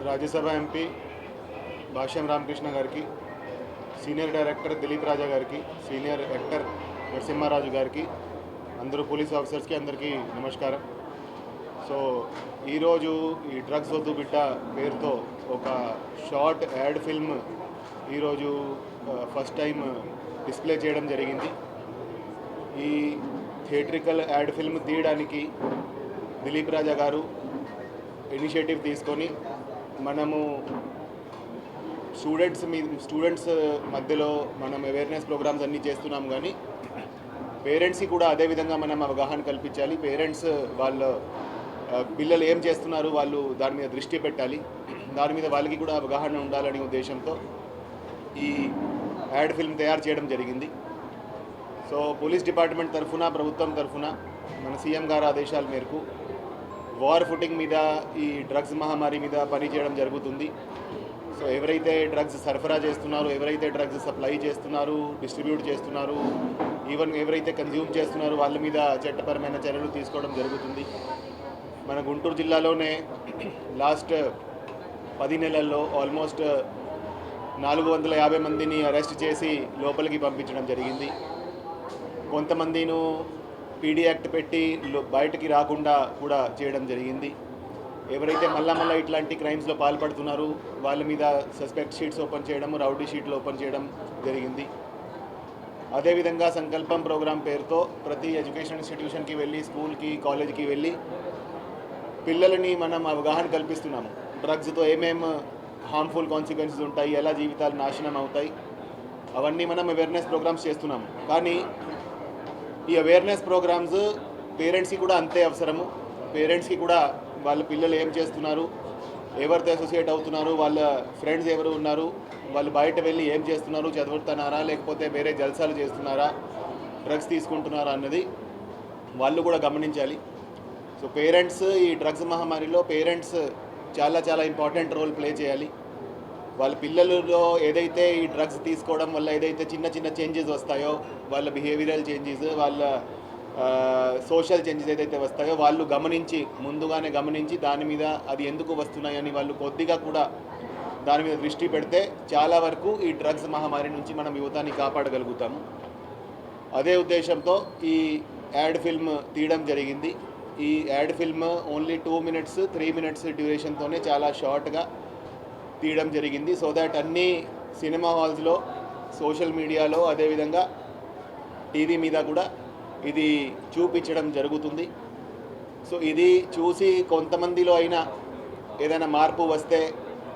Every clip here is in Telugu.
राज्यसभा एमपी भाष्यम रामकृष्ण गाరికి, సీనియర్ డైరెక్టర్ దిలీప్ రాజా గారికి, సీనియర్ యాక్టర్ నరసింహారాజు గారికి, అందరూ పోలీస్ ఆఫీసర్స్కి అందరికీ నమస్కారం. సో ఈరోజు ఈ డ్రగ్స్ వద్దు బిడ్డ పేరుతో ఒక షార్ట్ యాడ్ ఫిల్మ్ ఈరోజు ఫస్ట్ టైం డిస్ప్లే చేయడం జరిగింది. ఈ థియేట్రికల్ యాడ్ ఫిల్మ్ తీయడానికి దిలీప్ రాజా గారు ఇనిషియేటివ్ తీసుకొని మనము స్టూడెంట్స్ మధ్యలో మనం అవేర్నెస్ ప్రోగ్రామ్స్ అన్నీ చేస్తున్నాం, కానీ పేరెంట్స్కి కూడా అదేవిధంగా మనం అవగాహన కల్పించాలి. పేరెంట్స్ వాళ్ళ పిల్లలు ఏం చేస్తున్నారు వాళ్ళు దాని మీద దృష్టి పెట్టాలి, దాని మీద వాళ్ళకి కూడా అవగాహన ఉండాలనే ఉద్దేశంతో ఈ యాడ్ ఫిల్మ్ తయారు చేయడం జరిగింది. సో పోలీస్ డిపార్ట్మెంట్ తరఫున, ప్రభుత్వం తరఫున మన సీఎం గారి ఆదేశాల మేరకు వార్ ఫుటింగ్ మీద ఈ డ్రగ్స్ మహమ్మారి మీద పనిచేయడం జరుగుతుంది. సో ఎవరైతే డ్రగ్స్ సరఫరా చేస్తున్నారో, ఎవరైతే డ్రగ్స్ సప్లై చేస్తున్నారు, డిస్ట్రిబ్యూట్ చేస్తున్నారు, ఈవెన్ ఎవరైతే కన్జ్యూమ్ చేస్తున్నారో వాళ్ళ మీద చట్టపరమైన చర్యలు తీసుకోవడం జరుగుతుంది. మన గుంటూరు జిల్లాలోనే లాస్ట్ 10 నెలల్లో ఆల్మోస్ట్ 450 మందిని అరెస్ట్ చేసి లోపలికి పంపించడం జరిగింది. కొంతమందిను పీడీ యాక్ట్ పెట్టి బయటికి రాకుండా కూడా చేయడం జరిగింది. ఎవరైతే మళ్ళా ఇట్లాంటి క్రైమ్స్లో పాల్పడుతున్నారో వాళ్ళ మీద సస్పెక్ట్ షీట్స్ ఓపెన్ చేయడం, రౌడీ షీట్లు ఓపెన్ చేయడం జరిగింది. అదేవిధంగా సంకల్పం ప్రోగ్రాం పేరుతో ప్రతి ఎడ్యుకేషన్ ఇన్స్టిట్యూషన్కి వెళ్ళి, స్కూల్కి, కాలేజీకి వెళ్ళి పిల్లలని మనం అవగాహన కల్పిస్తున్నాము. డ్రగ్స్తో ఏమేమి హార్మ్ఫుల్ కాన్సిక్వెన్సెస్ ఉంటాయి, ఎలా జీవితాలు నాశనం అవుతాయి, అవన్నీ మనం అవేర్నెస్ ప్రోగ్రామ్స్ చేస్తున్నాము. కానీ ఈ అవేర్నెస్ ప్రోగ్రామ్స్ పేరెంట్స్కి కూడా అంతే అవసరము. పేరెంట్స్కి కూడా వాళ్ళ పిల్లలు ఏం చేస్తున్నారు, ఎవరితో అసోసియేట్ అవుతున్నారు, వాళ్ళ ఫ్రెండ్స్ ఎవరు ఉన్నారు, వాళ్ళు బయట వెళ్ళి ఏం చేస్తున్నారు, చదువుతున్నారా లేకపోతే వేరే జల్సాలు చేస్తున్నారా, డ్రగ్స్ తీసుకుంటున్నారా అన్నది వాళ్ళు కూడా గమనించాలి. సో పేరెంట్స్ ఈ డ్రగ్స్ మహమ్మారిలో పేరెంట్స్ చాలా ఇంపార్టెంట్ రోల్ ప్లే చేయాలి. వాళ్ళ పిల్లలలో ఏదైతే ఈ డ్రగ్స్ తీసుకోవడం వల్ల ఏదైతే చిన్న చేంజెస్ వస్తాయో, వాళ్ళ బిహేవియరల్ చేంజెస్, వాళ్ళ సోషల్ చేంజెస్ ఏదైతే వస్తాయో వాళ్ళు ముందుగానే గమనించి దాని మీద అది ఎందుకు వస్తున్నాయని వాళ్ళు కొద్దిగా కూడా దాని మీద దృష్టి పెడితే చాలా వరకు ఈ డ్రగ్స్ మహమ్మారి నుంచి మనం యువతని కాపాడగలుగుతాము. అదే ఉద్దేశంతో ఈ యాడ్ ఫిల్మ్ తీయడం జరిగింది. ఈ ad film only 2 minutes 3 minutes డ్యూరేషన్తోనే చాలా షార్ట్గా తీయడం జరిగింది. సో దాట్ అన్ని సినిమా హాల్స్లో, సోషల్ మీడియాలో, అదేవిధంగా టీవీ మీద కూడా ఇది చూపించడం జరుగుతుంది. సో ఇది చూసి కొంతమందిలో అయినా ఏదైనా మార్పు వస్తే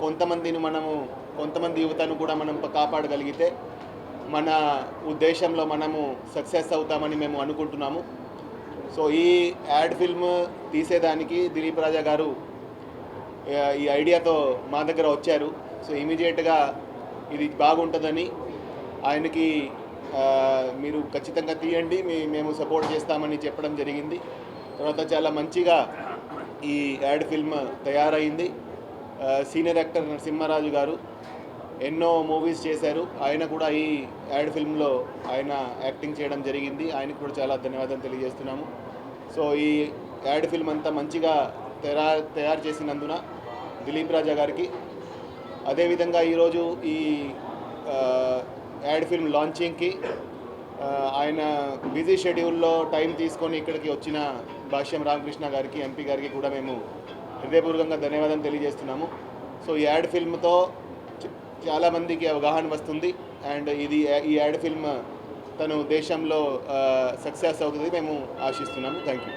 కొంతమంది యువతను కూడా మనం కాపాడగలిగితే మన ఉద్దేశంలో మనము సక్సెస్ అవుతామని మేము అనుకుంటున్నాము. సో ఈ యాడ్ ఫిల్మ్ తీసేదానికి దిలీప్ రాజా గారు ఈ ఐడియాతో మా దగ్గర వచ్చారు. సో ఇమీడియట్గా ఇది బాగుంటుందని ఆయనకి మీరు ఖచ్చితంగా తీయండి, మేము సపోర్ట్ చేస్తామని చెప్పడం జరిగింది. తర్వాత చాలా మంచిగా ఈ యాడ్ ఫిల్మ్ తయారైంది. సీనియర్ యాక్టర్ నరసింహారాజు గారు ఎన్నో మూవీస్ చేశారు, ఆయన కూడా ఈ యాడ్ ఫిల్మ్లో ఆయన యాక్టింగ్ చేయడం జరిగింది. ఆయనకు కూడా చాలా ధన్యవాదాలు తెలియజేస్తున్నాము. సో ఈ యాడ్ ఫిల్మ్ అంతా మంచిగా తయారు చేసినందున దిలీప్ రాజా గారికి, అదేవిధంగా ఈరోజు ఈ యాడ్ ఫిల్మ్ లాంచింగ్కి ఆయన బిజీ షెడ్యూల్లో టైం తీసుకొని ఇక్కడికి వచ్చిన భాష్యం రామకృష్ణ గారికి, ఎంపీ గారికి కూడా మేము హృదయపూర్వకంగా ధన్యవాదాలు తెలియజేస్తున్నాము. సో ఈ యాడ్ ఫిల్మ్తో చాలామందికి అవగాహన వస్తుంది అండ్ ఈ యాడ్ ఫిల్మ్ తను దేశంలో సక్సెస్ అవుతుంది మేము ఆశిస్తున్నాము. Thank you.